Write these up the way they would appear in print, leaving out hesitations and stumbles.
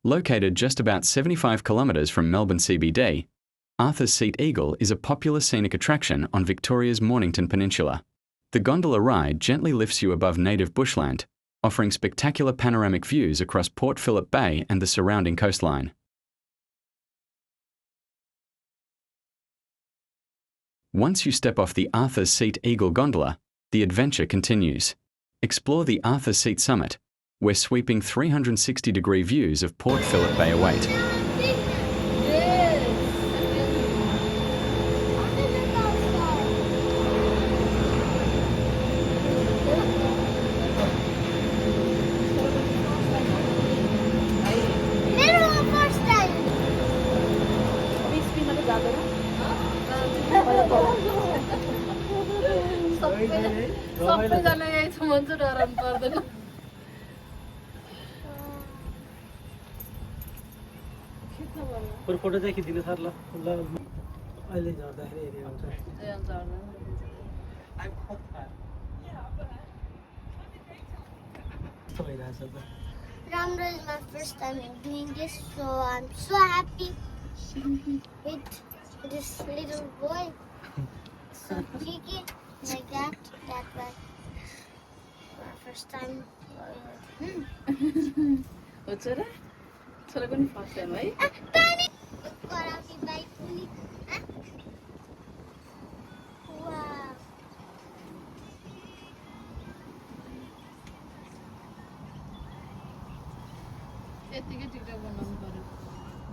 Located just about 75 kilometres from Melbourne CBD, Arthur's Seat Eagle is a popular scenic attraction on Victoria's Mornington Peninsula. The gondola ride gently lifts you above native bushland, offering spectacular panoramic views across Port Phillip Bay and the surrounding coastline. Once you step off the Arthur's Seat Eagle gondola, the adventure continues. Explore the Arthur's Seat summit, where sweeping 360-degree views of Port Phillip Bay await. सबैजना यही छ मन चाहिँ डराउनु पर्दैन पर photo चाहिँ खिचिदिनु sir ल अहिले झर्दाखेरि हेरि आउँछ Ramro is my first time doing this, so I'm so happy with this little boy. So cheeky, like that. That's why my first time. हो छोरा छोराको नि फर्स्ट टाइम है Garafi bike fully. Wow. यतिकै टिकटक बनाउनु पर्यो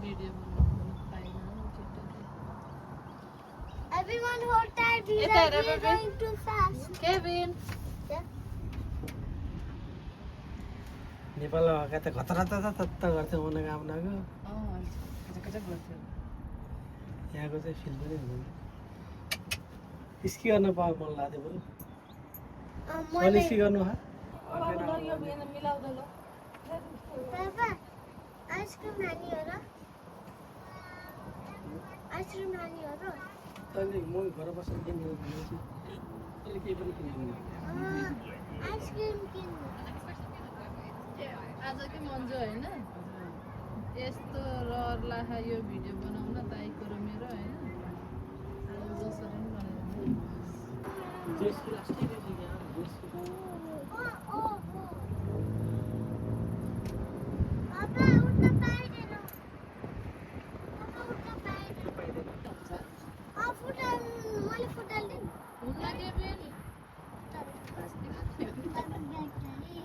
video बनाउनु पाएन Everyone hold tight. We It's are alright, baby. going too fast. Kevin नेपालमा भएका त घतरत गर्थ्यो मनोकामनाको खचखच गर्थ्यो यहाँको चाहिँ फिल पनि हुँदैन स्की गर्न पाए मन लाग्थ्यो बरु मैले स्की गर्नु हा Papa, ice cream nani ho ra? Ice cream nani ho ra? तैँले म घर बसेर किन्नु भनेपछि तैँले केही पनि किन्नु Ice cream kinnu. आजकै मन्जु होइन यस्तो रहर लाखा यो भिडियो बनाउन दाइको र मेरो होइन आज जसरी पनि बनाइदिनु जेसको लास्टै रहेछ यहाँ जेसको Papa, utna paideno. Papa, utna paideno. Futal, मैले futal din. हुन्न केभिन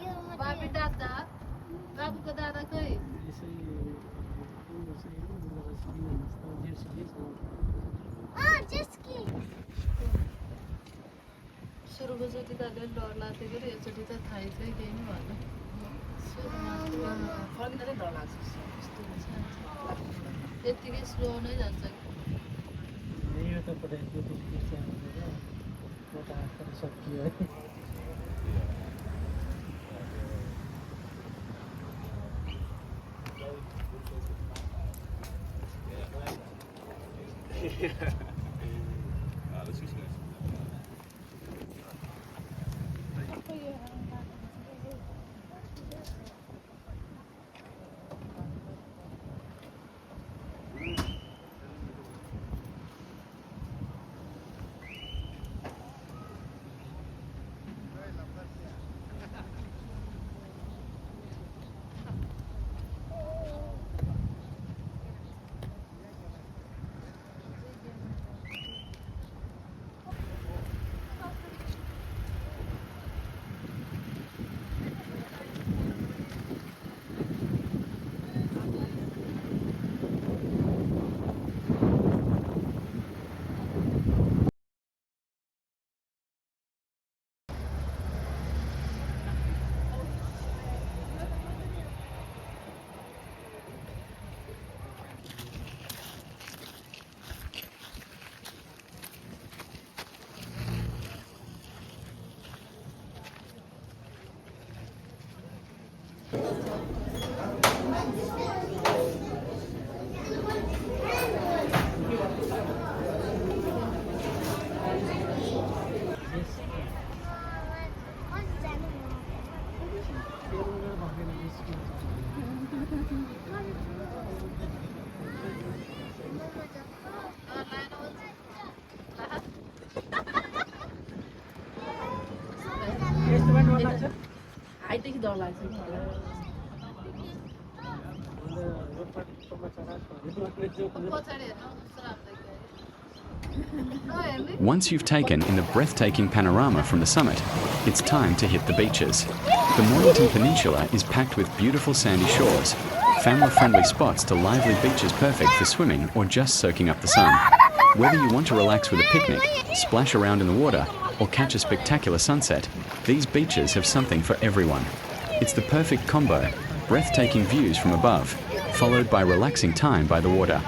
यो बाबी दादा बाबुको दादा खै just ski. सुरुको चोटि त अलिअलि डर लाग्थ्यो कि योचोटि त थाहै थियो केही पनि भएन फर्किँदै डर लाग्छ यत्तिकै स्लो नै जान्छ यो त पठाइदियो त्यसको चाहिँ म त हात सकियो है डर लाग्छ कि मलाई। पछाडि हेर्नु कस्तो राम्रो देखियो। हेर्नु Once you've taken in the breathtaking panorama from the summit, it's time to hit the beaches. The Mornington Peninsula is packed with beautiful sandy shores, family-friendly spots to lively beaches perfect for swimming or just soaking up the sun. Whether you want to relax with a picnic, splash around in the water, or catch a spectacular sunset, these beaches have something for everyone. It's the perfect combo, breathtaking views from above, followed by relaxing time by the water.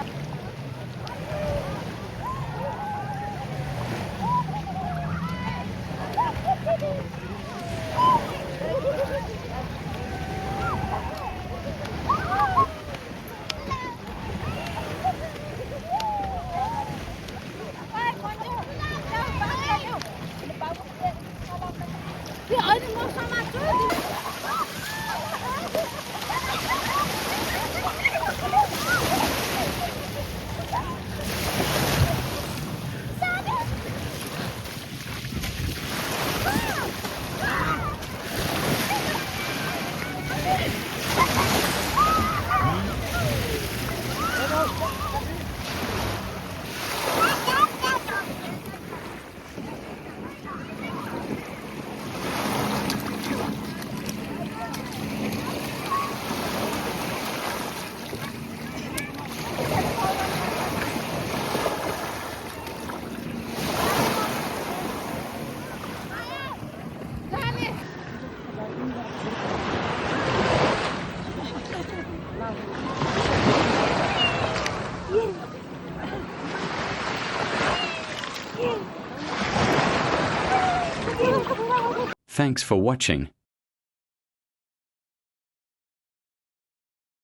Thanks for watching.